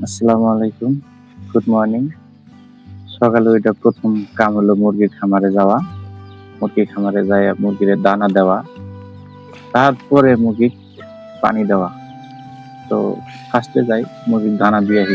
আসসালামু আলাইকুম। Good morning. সকালে ওইটা ১ম কাম হলো মুরগির খামারে যাওয়া। মুরগির খামারে যাইয়া মুরগিরে দানা দেওয়া। তারপরে মুরগির পানি দেওয়া। তো ফার্স্টে যাই মুরগির দানা দিয়ে আসি।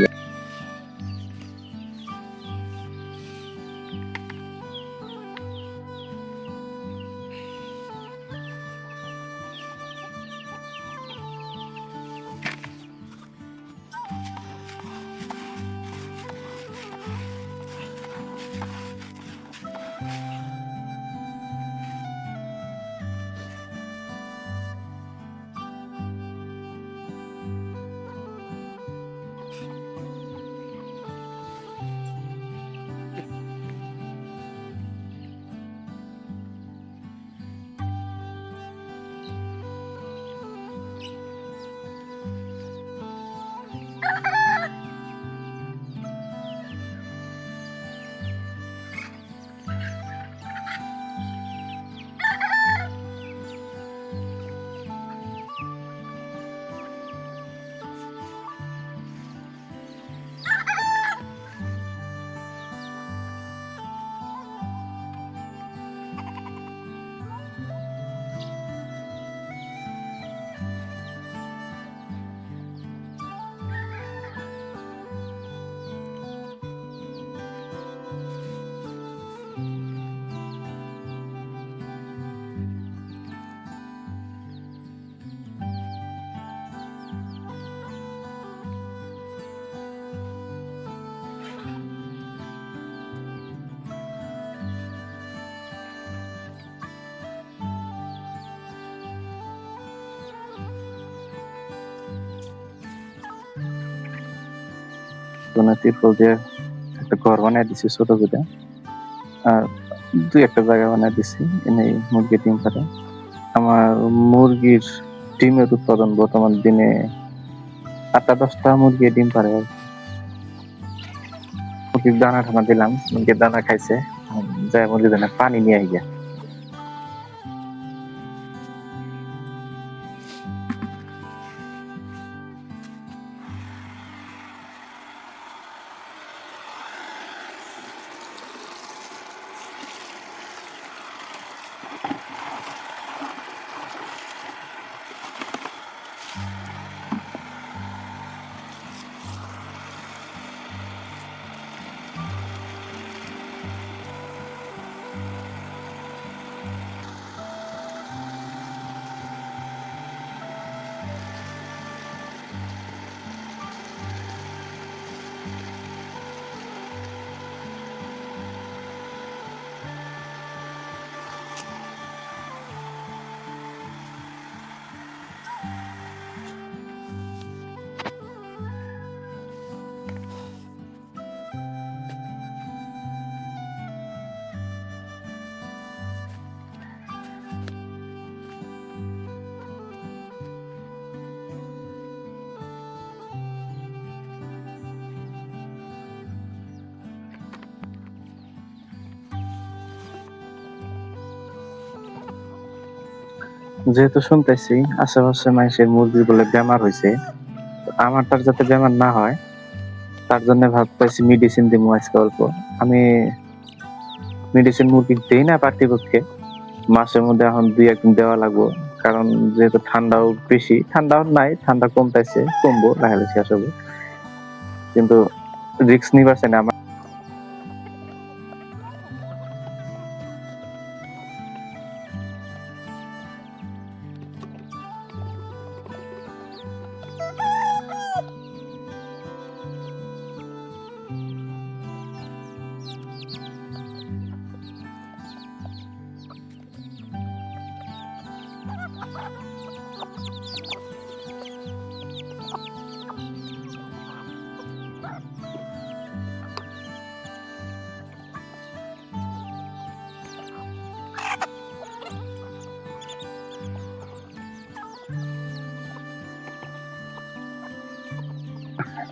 তিরপল দিয়ে একটা ঘর বানাই দিছি ছোট করে। আর ২-১টা জায়গা বানাই দিছি। এনেই মুরগি ডিম পাড়ে। আমার মুরগির ডিমের উৎপাদন বর্তমান দিনে ৮টা-১০টা মুরগি ডিম পাড়ে আরকি। মুরগির দানা-টানা দিলাম। মুরগির দানা খাইছে। যাইয়া মুরগির জন্য পানি নিয়ে আইগা। যেহেতু শুনতেছি আশেপাশে মানুষের মুরগির বলে বেমার হয়েছে, আমারটার যাতে বেমার না হয় তার জন্য ভাবতেছি মেডিসিন দিব আজকে অল্প। আমি মেডিসিন মুরগি দেই না পার্টিপক্ষে, মাসের মধ্যে এখন ২-১ দিন দেওয়া লাগবো। কারণ যেহেতু ঠান্ডাও বেশি, ঠান্ডাও নাই, ঠান্ডা কমতেছে, কমবো লাগালে শেষ হবে। কিন্তু রিস্ক নিবার চাই না।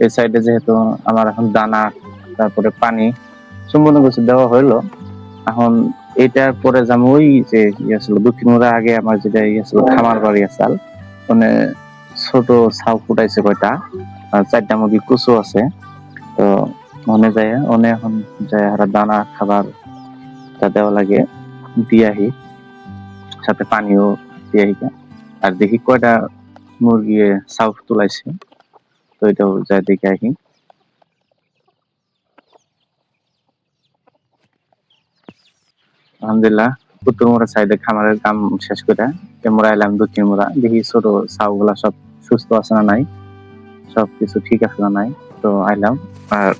এই সাইডে যেহেতু আমার এখন দানা তারপরে পানি সম্পূর্ণ কিছু দেওয়া হইলো, এখন এটার পরে যাবো ওই যে ছিল দক্ষিণ মোড়া আগে আমার যেটা ছিল খামার বাড়ি আসাল, মানে ছোট ছাউ ফুটাইছে কয়টা, আর 4টা মুরগি কুচু আছে। তো মনে যায় অনে এখন যায় হারা দানা খাবার যা দেওয়া লাগে দিয়াহি, সাথে পানিও দিয়াহি। আর দেখি কয়টা মুরগি সাউফ তুলাইছে, তো এটাও যায় দেখে আহি। আলহামদুলিল্লাহ কুতুরমুড়া সাইডে খামারের কাম শেষ করে মোড়া এলাম দক্ষিণ মোড়া, দেখি ছোট ছাউ গুলা সব সুস্থ আছে না নাই, সবকিছু ঠিক আছে না নাই। তো আইলাম আর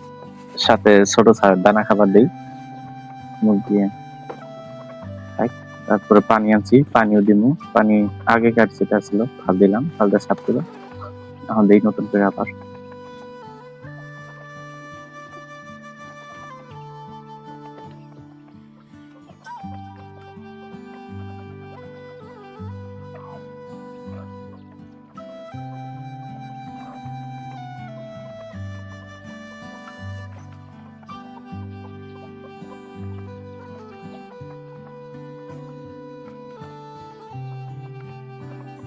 সাথে ছোট ছাউয়ের দানা খাবার দিই মুরগি খাই। তারপরে পানি আনছি, পানিও দিমু। পানি আগে কাটছিটা ছিল, খাল দিলাম, খালটা সাফ ছিল, এখন দিই নতুন করে আবার।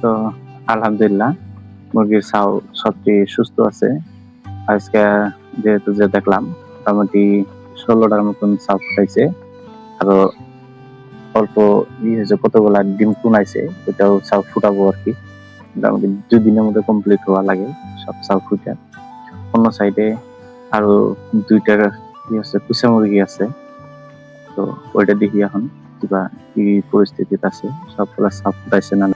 তো আলহামদুলিল্লাহ মুরগির ছাউ সবটি সুস্থ আছে। আজকে যেহেতু যে দেখলাম মোটামুটি 16টার মতন ছাউ ফুটাইছে, আরো অল্প হয়েছে, কতগুলা ডিম কুনাইছে, ওটাও ছাউ ফুটাবো আর কি। মোটামুটি 2 দিনের মধ্যে কমপ্লিট হওয়া লাগে সব ছাউ ফুটা। অন্য সাইডে আরো 2টা কুচা মুরগি আছে, তো ওইটা দেখি এখন কিবা কি পরিস্থিতিতে আছে, সবগুলা ছাউ ফুটাইছে না।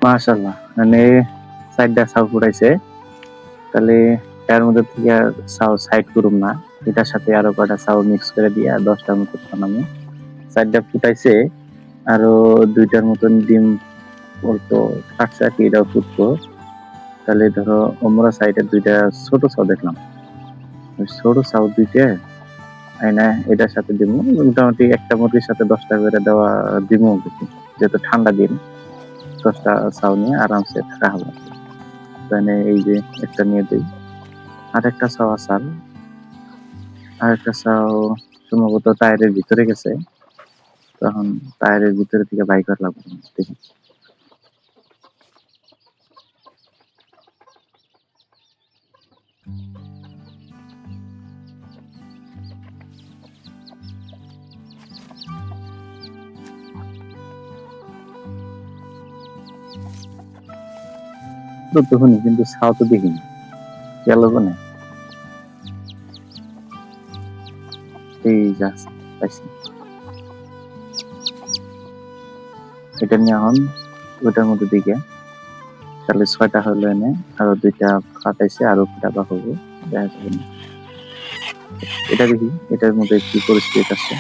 মাশাআল্লাহ, মানে 4টা ছাউ ফুটাইছে, তাহলে এর মধ্যে থেকে ছাউ সাইড করুম না, এটার সাথে আরো কয়টা ছাউ মিক্স করে দিয়ে 10টার মতো বানাবো। 4টা ফুটাইছে, আরো 2টার মতন ডিম অল্প থাকছে আর কি, এটাও ফুটবো। তাহলে ধরো আমরা সাইডে 2টা ছোট ছাউ দেখলাম, ওই ছোট ছাউ 2টা আইনা এটার সাথে দিব। মোটামুটি একটা মুরগির সাথে 10টা করে দেওয়া দিব, যেহেতু ঠান্ডা দিন 10টা ছাউ নিয়ে আরামসে থাকা হবে। তাহলে এই যে একটা নিয়ে দিই, আর একটা ছাউ আসার, আর একটা ছাউ সম্ভবত টায়ারের ভিতরে গেছে, তখন টায়ারের ভিতরে থেকে বাইক করা লাগবে, দেখি। তো শুনি কিন্তু ছাউ তো দেখিনি, গেল কোনে? এই যা পাইছি, এটা নিয়ে এখন ওইটার মধ্যে দিকে তাহলে 6টা হলো, এনে আরো 2টা ফাটাইছে, আরো ফুটাবা হবো, দেখা যাবে না। এটা দেখি এটার মধ্যে কি পরিস্থিতি আছে।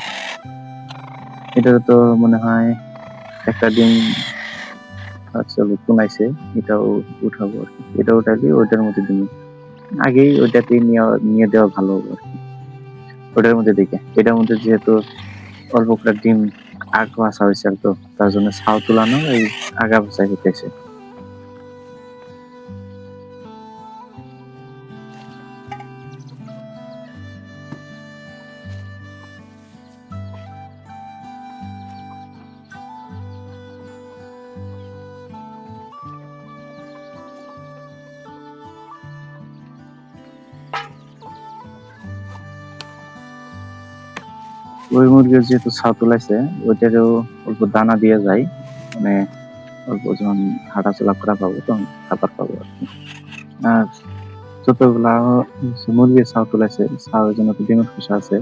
এটার তো মনে হয় একটা ডিম কুনাইছে, এটাও উঠাবো আর কি। এটা উঠালে ওইটার মধ্যে দিন, আগেই ওইটাতে নিয়ে দেওয়া ভালো হবে আর কি। ওটার মধ্যে দেখে এটার মধ্যে যেহেতু অল্প করে ডিম আগ আসা হয়েছে, তো তার জন্য ছাউ তুলানো এই আগা ভাষায় হইতেছে। ওই মুরগির যেহেতু ছাউ তুলাইছে, ওইটারও অল্প দানা দিয়ে যায়, মানে অল্প যখন হাঁটাচলা করা পাবো তখন খাবার পাবো আর কি। আর যতগুলা মুরগির ছাউ তুলাইছে, ছাউয়ের জন্য তো ডিমের খোসা আছে,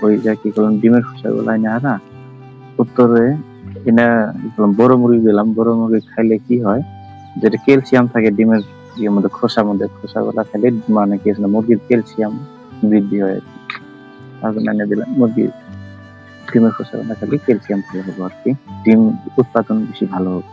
ওই যা কি করলাম ডিমের খোসা গুলো এনে আনা উত্তরে এনে বড় মুরগি দিলাম। বড় মুরগি খাইলে কি হয়, যেটা ক্যালসিয়াম থাকে ডিমের ইয়ের মধ্যে, খোসার মধ্যে, খোসাগুলা খাইলে মানে কি মুরগির ক্যালসিয়াম বৃদ্ধি হয় আর কি। তার জন্য এনে দিলাম মুরগির ডিমের খোসাগুলা খাইলে ক্যালসিয়াম ভালো হবে আর কি, ডিম উৎপাদন বেশি ভালো হবে।